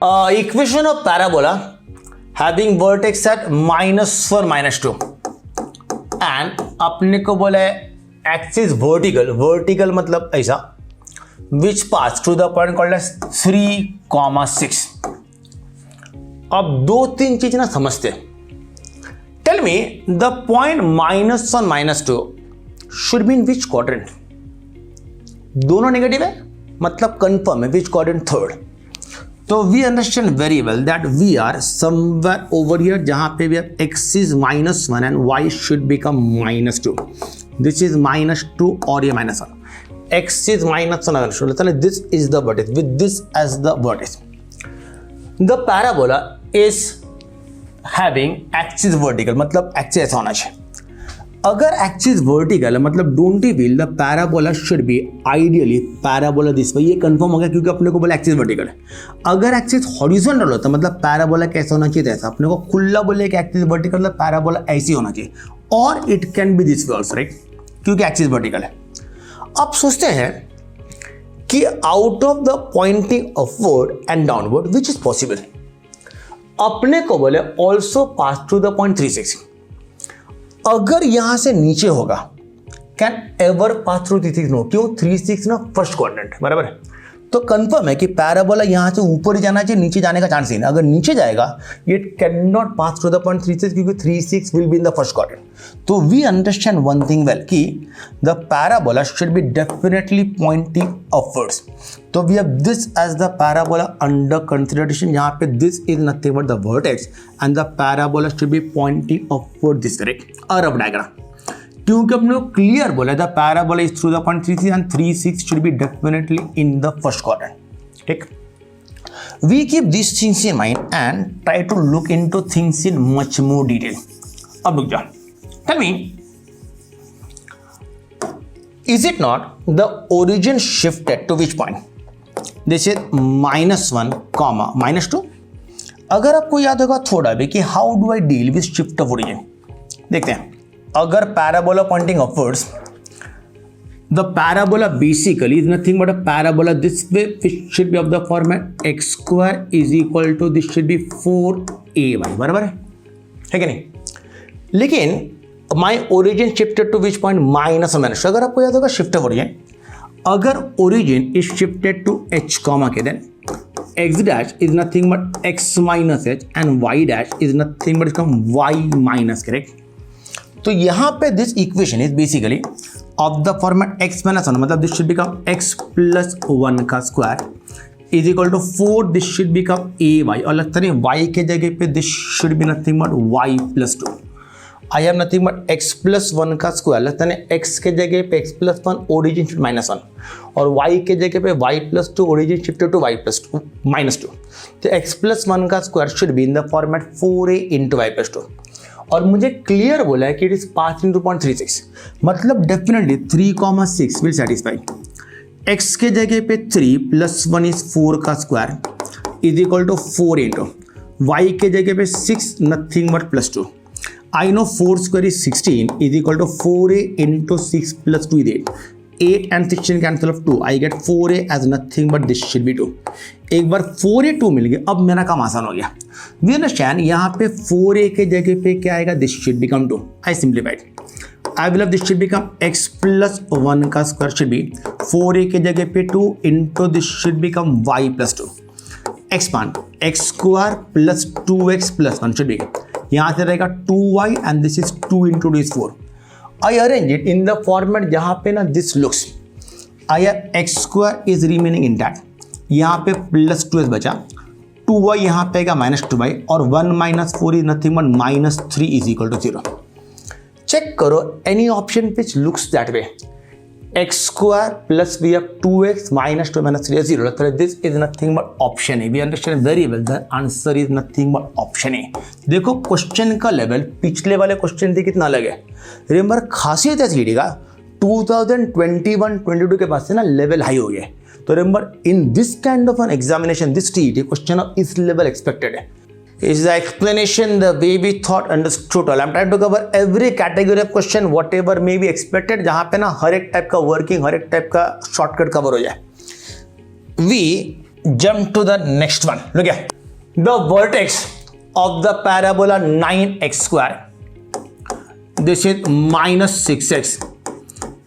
Equation of parabola having vertex at -1, -2 and अपने को बोला है एक्सिस वर्टिकल मतलब ऐसा which pass through the point called as 3, 6. अब 2-3 चीज ना समझते। Tell me the point -1, -2 should be in which quadrant? दोनों नेगेटिव है मतलब कंफर्म है विच क्वाड्रेंट? थर्ड। तो we understand very well that we are somewhere over here जहां पे भी x is -1 and y should become -2. This is -2 और ये -1. x is -1. This is the vertex with this as the vertex. The parabola is having axis vertical मतलब axis ऐसा होना चाहिए। अगर एक्सिस वर्टिकल है मतलब don't you feel the parabola should B ideally parabola this way. ये confirm हो गया क्योंकि अपने को बोला एक्सिस वर्टिकल है। अगर एक्सिस हॉरिजॉन्टल होता मतलब पैराबोला कैसा होना चाहिए? ऐसा अपने को खुला बोले कि एक्सिस वर्टिकल मतलब पैराबोला ऐसी होना चाहिए और it can be this way also, right? क्योंकि एक्सिस वर्टिकल है। अब सोचते हैं कि out of the pointing upward and downward which is possible, अपने को बोले also pass through the point 3, 6। अगर यहां से नीचे होगा can ever pass through 3, 6? No. क्यों? 3, 6 ना फर्स्ट क्वाड्रेंट, बराबर है। तो कंफर्म है कि पैराबोला यहां से ऊपर ही जाना चाहिए, नीचे जाने का चांस ही नहीं। अगर नीचे जाएगा it can not pass through the point 3, 6 क्योंकि 3, 6 will be in the first quadrant. तो we understand one thing well कि the parabola should be definitely pointing upwards. तो we have this as the parabola under consideration, जहां पे this is nothing but the vertex and the parabola should be pointing upward this correct. और अब diagram क्योंकि अपने को clear बोला the parabola is through the point 3, 6 and 3, 6 should be definitely in the first quadrant. ठीक, we keep this things in mind and try to look into things in much more detail. अब रुक जाओ, tell me is it not the origin shifted to which point? This is -1, -2। अगर आपको याद होगा थोड़ा भी कि how do I deal with shift of origin, देखते हैं। अगर parabola pointing upwards, the parabola basically is nothing but a parabola this way which should be of the format x square is equal to this should be 4ay, बराबर है कि नहीं? लेकिन my origin shifted to which point? -1, अगर आपको याद होगा shift of origin, अगर origin is shifted to h comma के then x dash is nothing but x minus h and y dash is nothing but इसका y minus, करेक्ट? तो यहां पे this equation is basically of the format x - 1 मतलब this should become x + 1 का square is equal to 4, this should become ay और लगता नहीं y के जगह पे this should be nothing but y + 2। I have nothing but x + 1 का square, लगता नहीं x के जगह पे x + 1 ओरिजिन शिफ्ट -1 और y के जगह पे y + 2 origin shifted to y + 2। तो x + 1 का square should be in the format 4a × y + 2 और मुझे क्लियर बोला है कि it is pass into point 3, 6 मतलब डेफिनेटली 3, 6 विल सेटिस्फाई। x के जगह पे 3 + 1 इज 4 का square is equal to 4 into y के जगह पे 6 nothing but +2। I know 4 square is 16 is equal to 4a × 6 + 2 is 8 and 16 cancel of 2, I get 4a as nothing but this should be 2। एक बार 4a 2 मिल गया, अब मेरा काम आसान हो गया। वी अंडरस्टैंड यहाँ पे 4a के जगह पे क्या आएगा? This should become 2। I simplified, I will have this should become x + 1 का स्क्वायर शुड बी 4a के जगह पे 2 into this should become y + 2। Expand x² + 2x + 1 should be, यहाँ से रहेगा 2y and this is 2 into this 4। I arrange it in the format जहाँ पे ना this looks, I have x² is remaining intact, यहाँ पे +2s बचा, 2y यहाँ पे आएगा -2y और 1 - 4 is nothing but -3 is equal to 0। Check करो any option which looks that way, x² plus we have 2x minus 2 minus 3 is 0. This is nothing but option A. We understand very well the answer is nothing but option A. देखो question का level पिछले वाले question से कितना अलग है। Remember खासियत है सीडी का 2021-22 के बाद से ना लेवल हाई हो गया है। तो remember in this kind of an examination this TT question of इस लेवल एक्सपेक्टेड है। Is the explanation the way we thought understood all? I'm trying to cover every category of question whatever may be expected, जहाँ पे ना हर एक type का working हर एक type का shortcut cover हो जाए। We Jump to the next one. Look here. The vertex of the parabola 9x square. This is minus 6x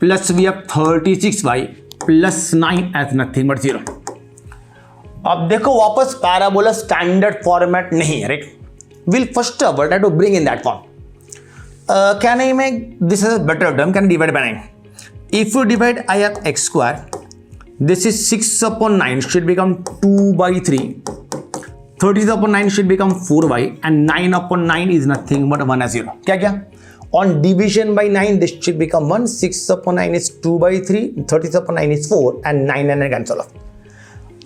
plus we have 36y plus 9 as nothing but 0. अब देखो वापस parabola standard format नहीं है, right? Will first of all try to bring in that form. Can I make this as a better term? Can divide by 9. If you divide I have x square, this is 6 upon 9 should become 2 by 3. 30 upon 9 should become 4y and 9 upon 9 is nothing but 1 as 0. क्या क्या? On division by 9 this should become 1. 6 upon 9 is 2 by 3. 30 upon 9 is 4 and 9 and cancel off.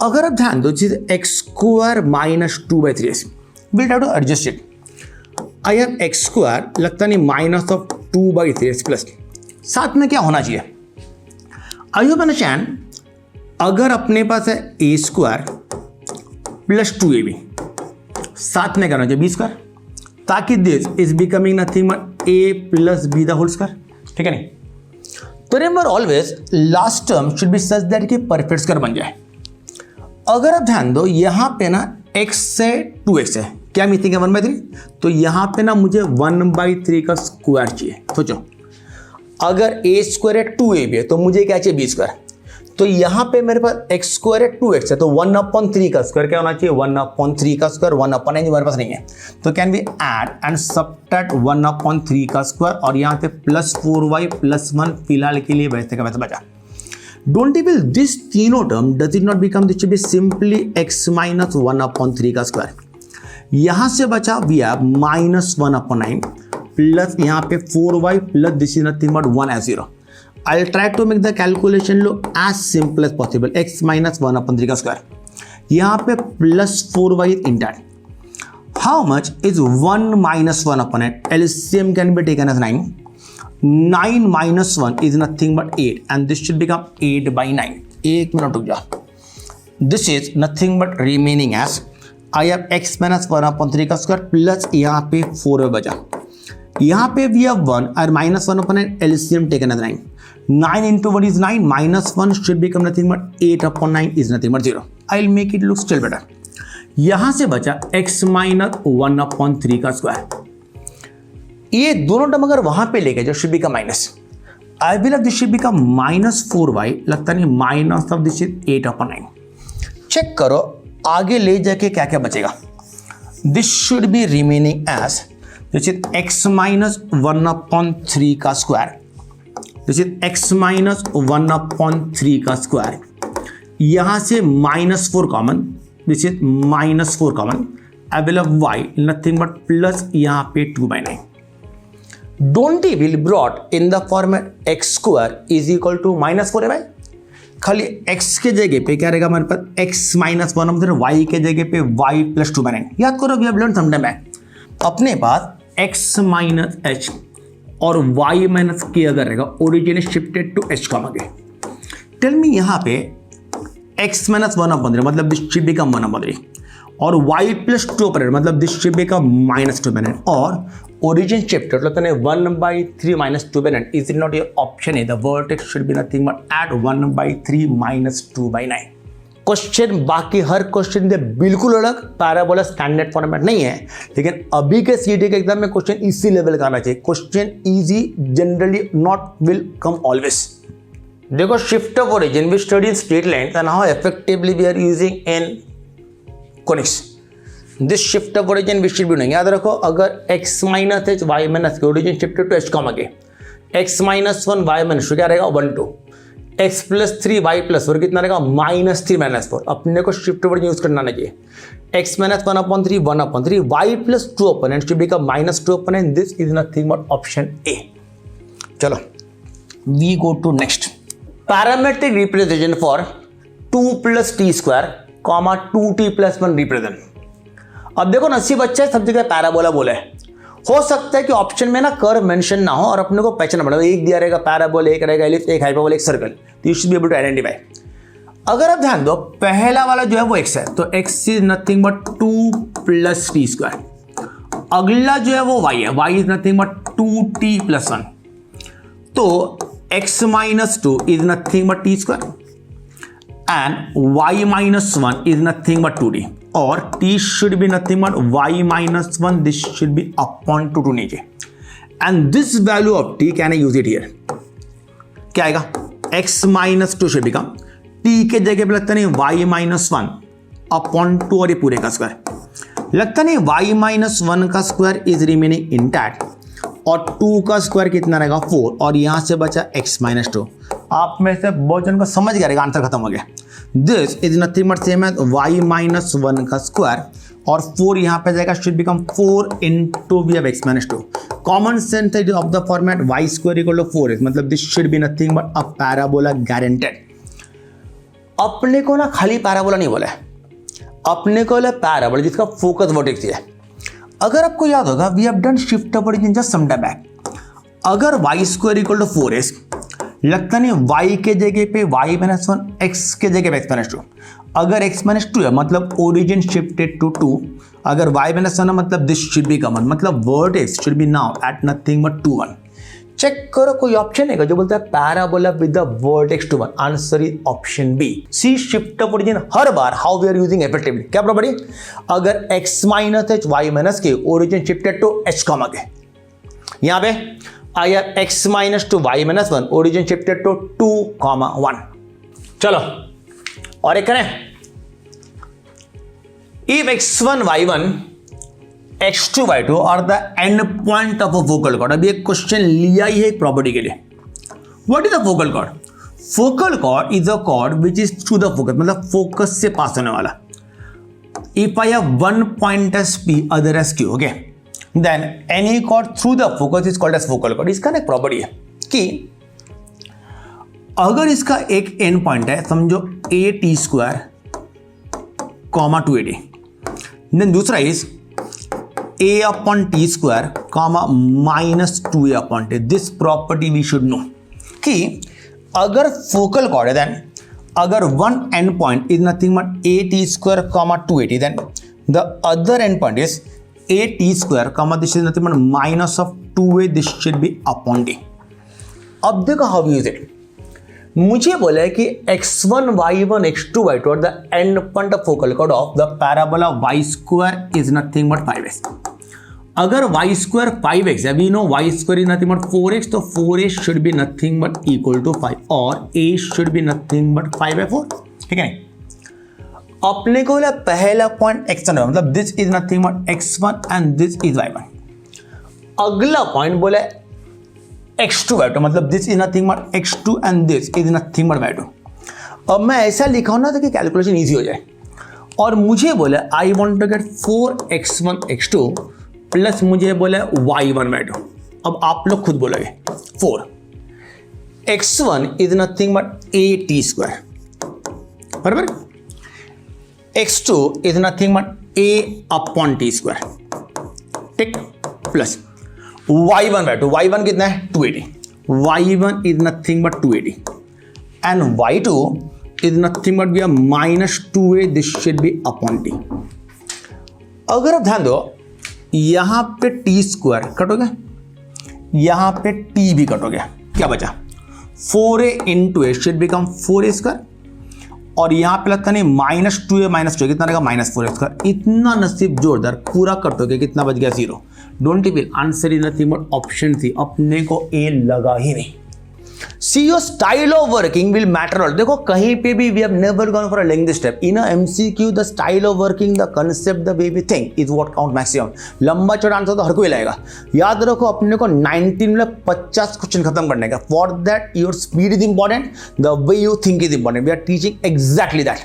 अगर आप ध्यान दो चीज x square minus 2 by 3 है. We'll have to adjust it. I have x square लगता नहीं minus of 2 by 3 plus. साथ में क्या होना चाहिए? I hope you understand. अगर अपने पास है ए स्क्वायर प्लस 2ab, साथ में करना चाहिए बी स्क्वायर, ताकि this is becoming nothing but A plus B the whole square. ठीक है नहीं? तो remember always last term should be such that कि परफेक्ट स्क्वायर बन जाए. अगर आप ध्यान दो यहां पे ना x से 2x है, क्या मीटिंग है 1/3, तो यहां पे ना मुझे 1/3 का स्क्वायर चाहिए. सोचो अगर ए स्क्वायर है 2ab है तो मुझे क्या चाहिए बी स्क्वायर. तो यहां पे मेरे पास x स्क्वायर है 2x है तो 1/3 का स्क्वायर क्या होना चाहिए 1/3 का स्क्वायर. 1/9 हमारे पास नहीं है तो can be add and subtract 1/3 का स्क्वायर और यहां पे प्लस 4y प्लस 1 फिलहाल के लिए वैसे का वैसे बचा. डोंट इविल दिस तीनों term does it not become this should be simply x minus 1/3 का स्क्वायर. यहां से बचा वी हैव माइनस 1/9 प्लस यहां पे 4y plus this is nothing but 1 as 0. I'll try to make the calculation look as simple as possible. x minus 1/3 का square. यहाँ पे plus 4y intact. How much is 1 minus 1/8? LCM can be taken as 9. 9 minus 1 is nothing but 8 and this should become 8 by 9. एक minute रुक जा. This is nothing but remaining as I have x minus 1/3 का square plus यहाँ पे 4 बचा. यहाँ पे we have 1 और minus 1/8 LCM taken as 9. 9 into 1 is 9 minus 1 should become nothing but 8/9 is nothing but 0. I'll make it look still better. यहां से बचा x minus 1/3 का स्क्वायर. ये दोनों टर्म अगर वहां पे लेके जो should become minus. I will have this should become minus 4y लगता नहीं minus of this is 8/9. Check करो आगे ले जाके क्या क्या बचेगा. This should be remaining as this is x minus 1/3 का square. This is x minus 1/3 का स्क्वायर. यहां से -4 common, this is -4 common. I will have y nothing but plus यहां पे 2/9. Don't he will brought in the format x square is equal to -4 है. खाली x के जगह पे क्या रहेगा हमारे पास x माइनस 1/3, y के जगह पे y प्लस 2/9. याद करो we have learn some time back. अपने पास x माइनस h और y माइनस के अगर रहेगा origin shifted to h comma k. Tell me यहाँ पे x माइनस 1/3 मतलब दिस शुड बिकम 1/3 और y प्लस 2/8 मतलब दिस शुड बिकम -2/9 और ओरिजिन शिफ्टेड मतलब 1/3 minus 2/9 is not your option. The vertex should be nothing but at 1/3 minus 2/9. Question बाकी हर question से बिल्कुल अलग, पैराबोला स्टैंडर्ड फॉर्मेट नहीं है, लेकिन अभी के सीटी के एग्जाम में क्वेश्चन इसी लेवल का आना चाहिए. Question easy generally not will come always. देखो shift of origin we study in straight line and how effectively we are using in conics. This shift of origin we should be doing. याद रखो अगर x minus h y minus k origin shifted to h comma k x minus 1 y minus क्या रहेगा 1 2 x plus 3 y plus 4 कितना रहेगा -3 -4. अपने को shift word use करना चाहिए. x minus 1/3 1/3 y plus 2/8 should become -2/8. This is nothing but option A. चलो we go to next. Parametric representation for 2 + t square, 2t + 1 represent. अब देखो नसीब अच्छा है सब जगह पैराबोला बोला है. हो सकता है कि ऑप्शन में ना कर्व मेंशन ना हो और अपने को पहचानना पड़ेगा. एक दिया रहेगा पैराबोला, एक रहेगा एलिप्स, एक हाइपरबोला, एक सर्कल. तो you should be able to identify. अगर आप ध्यान दो पहला वाला जो है वो x है तो x is nothing but 2 + t square. अगला जो है वो y है, y is nothing but 2t + 1. तो x - 2 is nothing but t square. and y minus 1 is nothing but 2d, or t should be nothing but y minus 1, this should be upon 2 नीचे, and this value of t, can I use it here? क्या आएगा? x minus 2 should become, t के जगह पे लगता नहीं y minus 1 upon 2 और ये पूरे का स्क्वायर लगता नहीं y minus 1 का स्क्वायर इज रिमेनिंग इंटैक्ट, और 2 का स्क्वायर कितना रहेगा 4, और यहां से बचा x minus 2। आप में से बहुत जन को समझ गया रहेगा, आंसर खत्म हो गया। This is nothing but same as y minus 1 का स्क्वायर, और 4 यहां पे जाएगा, should become 4 into we have x minus 2। Common sense of the format y square equal to 4x, मतलब this should be nothing but a parabola guaranteed. अपने को ना खाली पैराबोला नहीं बोला है, अपने को बोला पैराबोला जिसका फोकस वर्टेक्स है। अगर आपको याद होगा, we have done shift of origin just some time back. अगर y square equal to 4x लगता नहीं y के जगह पे y minus 1, x के जगह पे x minus 2। अगर x minus 2 है मतलब ओरिजिन शिफ्टेड टू 2, अगर y minus 1 है मतलब दिस शुड बी कॉमन, मतलब vertex should be now at nothing but 2 1। Check करो कोई ऑप्शन है जो बोलता है parabola with the vertex two 1, answer is option B. See shift of origin हर बार how we are using effectively, क्या प्रॉपर्टी? अगर x minus h y minus k origin shifted to h comma k, यहां पे अगर x minus two y minus 1 origin shifted to 2 comma 1। चलो और एक करें, if x1 y1 x2 y2 और the end point of a focal cord. अभी एक क्वेश्चन लिया ही है एक प्रॉपर्टी के लिए। What is the focal chord? Focal chord is a chord which is through the focus, मतलब फोकस से पास होने वाला। If I have one point as p other as q, okay, then any chord through the focus is called as focal chord. इसका ना एक property है कि अगर इसका एक एंड पॉइंट है, समझो a_t² कॉमा 2a_t, देन दूसरा is a/t² comma -2a/t। This property we should know कि अगर फोकल कॉर्ड है, देन अगर one end point is nothing but a_t² comma 2a_t, then the other end point is a_t² comma this is nothing but -2a, this should be upon t। अब देखो how use it. मुझे बोला है कि x1 y1 x2 y2 और the end point of focal chord of the parabola y square is nothing but 5x। अगर y square 5x है, we know y square is nothing but 4x, तो 4a should be nothing but equal to 5 और a should be nothing but 5/4, ठीक है। अपने को बोला पहला पॉइंट x1 है, मतलब this is nothing but x1 and this is y1। अगला पॉइंट बोला x2 y2, मतलब this is nothing but x2 and this is nothing but y2। अब मैं ऐसा लिखा हूं ना तो कि कैलकुलेशन इजी हो जाए, और मुझे बोला I want to get 4x1 x2 plus मुझे बोला y1 y2। अब आप लोग खुद बोलोगे 4x1 is nothing but a_t², बराबर, x2 is nothing but a/t², ठीक, प्लस y1 y2, y1 कितना है 2a_t, y1 is nothing but 2a_t and y2 is nothing but -2a, this should be upon t। अगर आप ध्यान दो, यहां पे t² कट हो गया, यहां पे t भी कट हो गया, क्या बचा 4a into A should become 4a², और यहां पे लगता नहीं -2a कितना रहेगा -4a²। इतना नसीब जोरदार, पूरा कट हो गया, कितना बच गया 0। Don't feel, answer is nothing but option C. अपने को ए लगा ही नहीं। See your style of working will matter all. देखो कहीं पे भी we have never gone for a lengthy step in a MCQ. The style of working, the concept, the way we think is what count maximum. लंबा चौड़ा answer तो हर कोई लाएगा। याद रखो अपने को 19 में 50 क्वेश्चन खत्म करने का। For that your speed is important, the way you think is important. We are teaching exactly that.